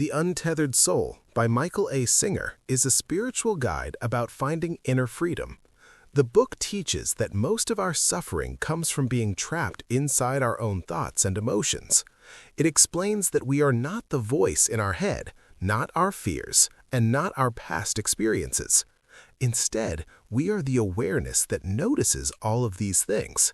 The Untethered Soul by Michael A. Singer is a spiritual guide about finding inner freedom. The book teaches that most of our suffering comes from being trapped inside our own thoughts and emotions. It explains that we are not the voice in our head, not our fears, and not our past experiences. Instead, we are the awareness that notices all of these things.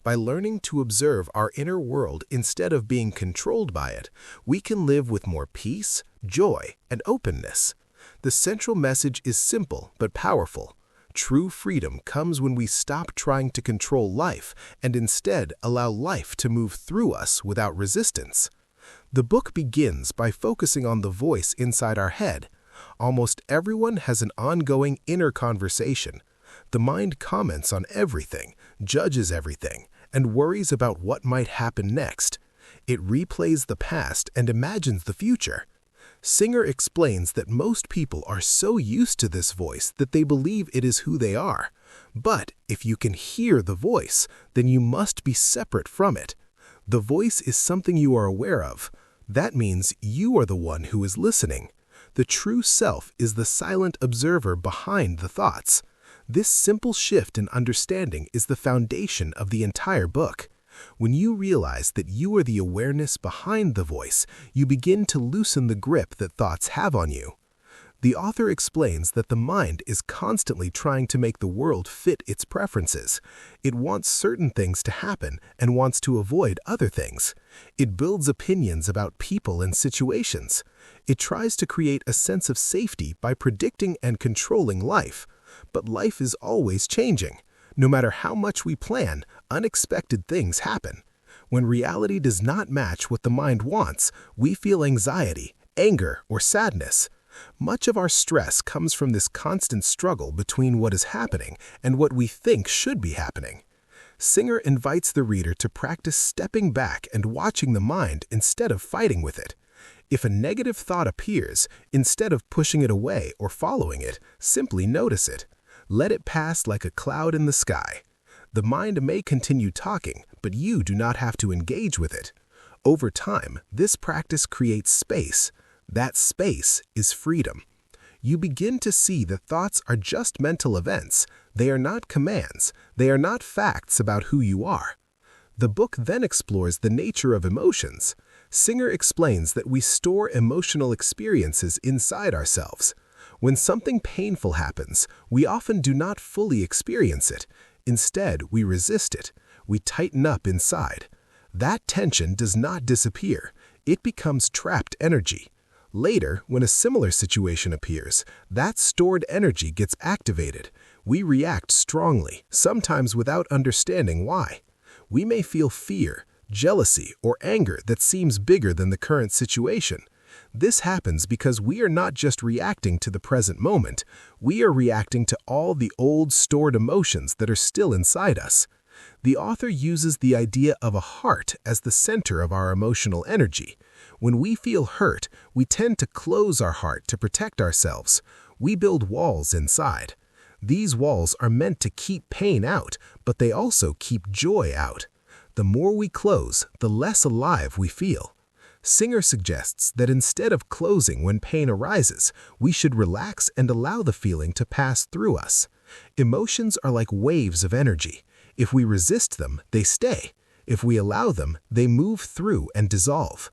By learning to observe our inner world instead of being controlled by it, we can live with more peace, joy, and openness. The central message is simple but powerful. True freedom comes when we stop trying to control life and instead allow life to move through us without resistance. The book begins by focusing on the voice inside our head. Almost everyone has an ongoing inner conversation. The mind comments on everything, judges everything, and worries about what might happen next. It replays the past and imagines the future. Singer explains that most people are so used to this voice that they believe it is who they are. But if you can hear the voice, then you must be separate from it. The voice is something you are aware of. That means you are the one who is listening. The true self is the silent observer behind the thoughts. This simple shift in understanding is the foundation of the entire book. When you realize that you are the awareness behind the voice, you begin to loosen the grip that thoughts have on you. The author explains that the mind is constantly trying to make the world fit its preferences. It wants certain things to happen and wants to avoid other things. It builds opinions about people and situations. It tries to create a sense of safety by predicting and controlling life. But life is always changing. No matter how much we plan, unexpected things happen. When reality does not match what the mind wants, we feel anxiety, anger, or sadness. Much of our stress comes from this constant struggle between what is happening and what we think should be happening. Singer invites the reader to practice stepping back and watching the mind instead of fighting with it. If a negative thought appears, instead of pushing it away or following it, simply notice it. Let it pass like a cloud in the sky. The mind may continue talking, but you do not have to engage with it. Over time, this practice creates space. That space is freedom. You begin to see that thoughts are just mental events. They are not commands. They are not facts about who you are. The book then explores the nature of emotions. Singer explains that we store emotional experiences inside ourselves. When something painful happens, we often do not fully experience it. Instead, we resist it. We tighten up inside. That tension does not disappear. It becomes trapped energy. Later, when a similar situation appears, that stored energy gets activated. We react strongly, sometimes without understanding why. We may feel fear, jealousy, or anger that seems bigger than the current situation. This happens because we are not just reacting to the present moment, we are reacting to all the old stored emotions that are still inside us. The author uses the idea of a heart as the center of our emotional energy. When we feel hurt, we tend to close our heart to protect ourselves. We build walls inside. These walls are meant to keep pain out, but they also keep joy out. The more we close, the less alive we feel. Singer suggests that instead of closing when pain arises, we should relax and allow the feeling to pass through us. Emotions are like waves of energy. If we resist them, they stay. If we allow them, they move through and dissolve.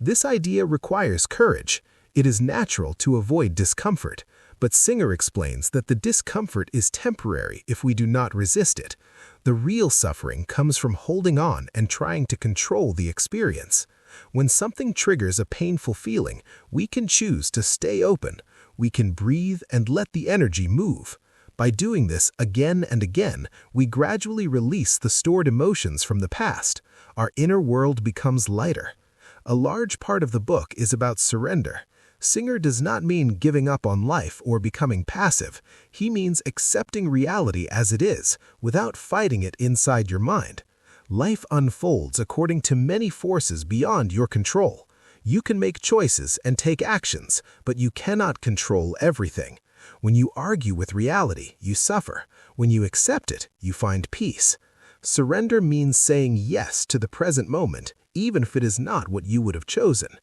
This idea requires courage. It is natural to avoid discomfort, but Singer explains that the discomfort is temporary if we do not resist it. The real suffering comes from holding on and trying to control the experience. When something triggers a painful feeling, we can choose to stay open. We can breathe and let the energy move. By doing this again and again, we gradually release the stored emotions from the past. Our inner world becomes lighter. A large part of the book is about surrender. Singer does not mean giving up on life or becoming passive. He means accepting reality as it is, without fighting it inside your mind. Life unfolds according to many forces beyond your control. You can make choices and take actions, but you cannot control everything. When you argue with reality, you suffer. When you accept it, you find peace. Surrender means saying yes to the present moment, even if it is not what you would have chosen.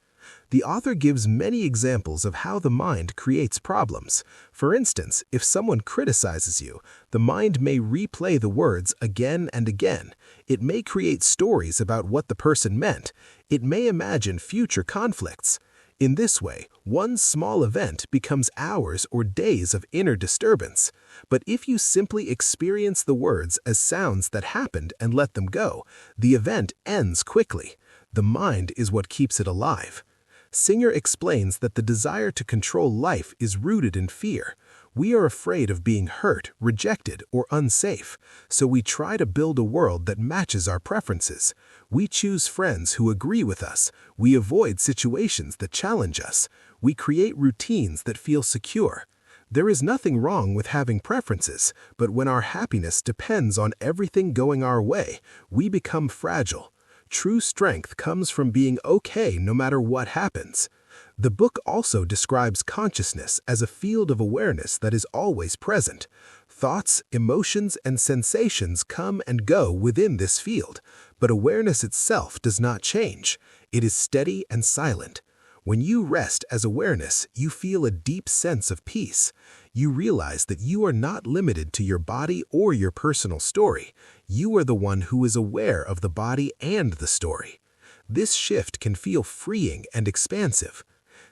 The author gives many examples of how the mind creates problems. For instance, if someone criticizes you, the mind may replay the words again and again. It may create stories about what the person meant. It may imagine future conflicts. In this way, one small event becomes hours or days of inner disturbance. But if you simply experience the words as sounds that happened and let them go, the event ends quickly. The mind is what keeps it alive. Singer explains that the desire to control life is rooted in fear. We are afraid of being hurt, rejected, or unsafe, so we try to build a world that matches our preferences. We choose friends who agree with us. We avoid situations that challenge us. We create routines that feel secure. There is nothing wrong with having preferences, but when our happiness depends on everything going our way, we become fragile. True strength comes from being okay no matter what happens. The book also describes consciousness as a field of awareness that is always present. Thoughts, emotions, and sensations come and go within this field, but awareness itself does not change. It is steady and silent. When you rest as awareness, you feel a deep sense of peace. You realize that you are not limited to your body or your personal story. You are the one who is aware of the body and the story. This shift can feel freeing and expansive.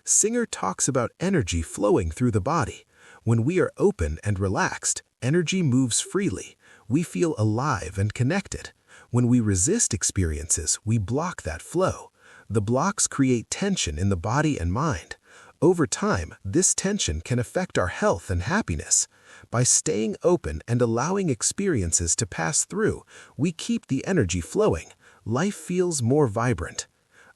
Singer talks about energy flowing through the body. When we are open and relaxed, energy moves freely. We feel alive and connected. When we resist experiences, we block that flow. The blocks create tension in the body and mind. Over time, this tension can affect our health and happiness. By staying open and allowing experiences to pass through, we keep the energy flowing. Life feels more vibrant.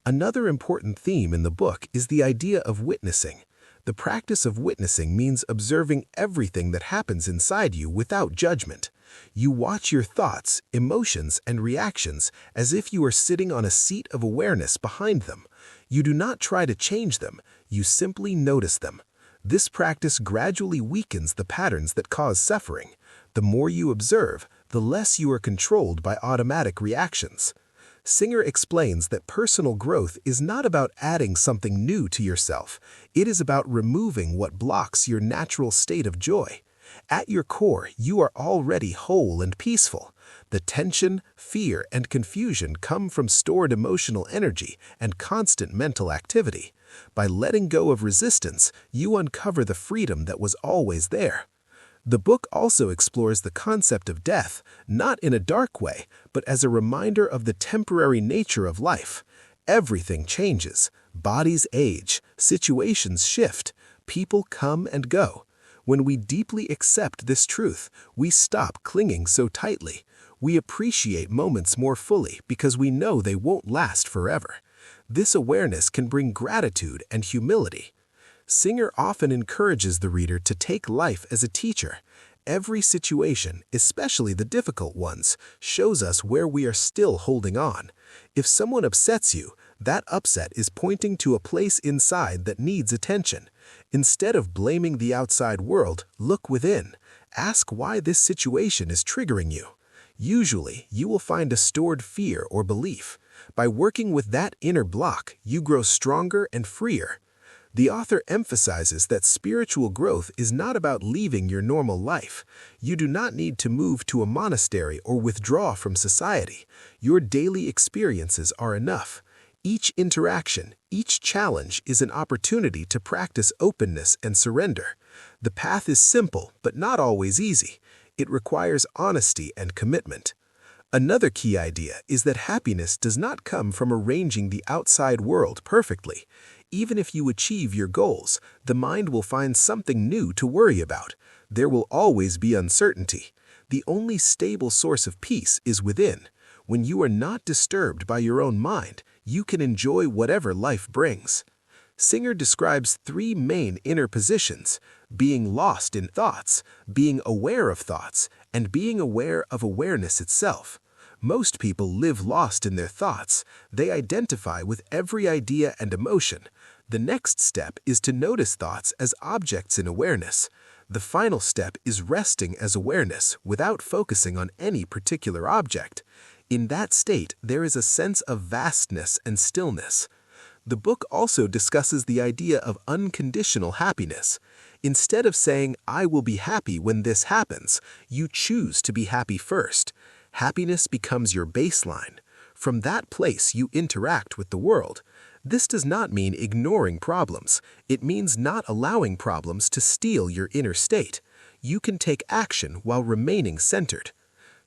Another important theme in the book is the idea of witnessing. The practice of witnessing means observing everything that happens inside you without judgment. You watch your thoughts, emotions, and reactions as if you are sitting on a seat of awareness behind them. You do not try to change them, you simply notice them. This practice gradually weakens the patterns that cause suffering. The more you observe, the less you are controlled by automatic reactions. Singer explains that personal growth is not about adding something new to yourself. It is about removing what blocks your natural state of joy. At your core, you are already whole and peaceful. The tension, fear, and confusion come from stored emotional energy and constant mental activity. By letting go of resistance, you uncover the freedom that was always there. The book also explores the concept of death, not in a dark way, but as a reminder of the temporary nature of life. Everything changes. Bodies age, situations shift, people come and go. When we deeply accept this truth, we stop clinging so tightly. We appreciate moments more fully because we know they won't last forever. This awareness can bring gratitude and humility. Singer often encourages the reader to take life as a teacher. Every situation, especially the difficult ones, shows us where we are still holding on. If someone upsets you, that upset is pointing to a place inside that needs attention. Instead of blaming the outside world, look within. Ask why this situation is triggering you. Usually, you will find a stored fear or belief. By working with that inner block, you grow stronger and freer. The author emphasizes that spiritual growth is not about leaving your normal life. You do not need to move to a monastery or withdraw from society. Your daily experiences are enough. Each interaction, each challenge is an opportunity to practice openness and surrender. The path is simple, but not always easy. It requires honesty and commitment. Another key idea is that happiness does not come from arranging the outside world perfectly. Even if you achieve your goals, the mind will find something new to worry about. There will always be uncertainty. The only stable source of peace is within. When you are not disturbed by your own mind, you can enjoy whatever life brings. Singer describes three main inner positions: being lost in thoughts, being aware of thoughts, and being aware of awareness itself. Most people live lost in their thoughts. They identify with every idea and emotion. The next step is to notice thoughts as objects in awareness. The final step is resting as awareness without focusing on any particular object. In that state, there is a sense of vastness and stillness. The book also discusses the idea of unconditional happiness. Instead of saying, "I will be happy when this happens," you choose to be happy first. Happiness becomes your baseline. From that place, you interact with the world. This does not mean ignoring problems. It means not allowing problems to steal your inner state. You can take action while remaining centered.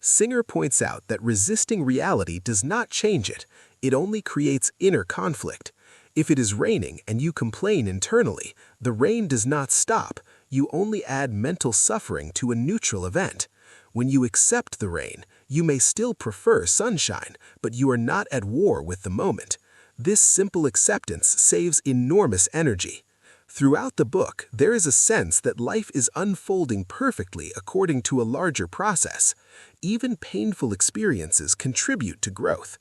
Singer points out that resisting reality does not change it. It only creates inner conflict. If it is raining and you complain internally, the rain does not stop. You only add mental suffering to a neutral event. When you accept the rain, you may still prefer sunshine, but you are not at war with the moment. This simple acceptance saves enormous energy. Throughout the book, there is a sense that life is unfolding perfectly according to a larger process. Even painful experiences contribute to growth.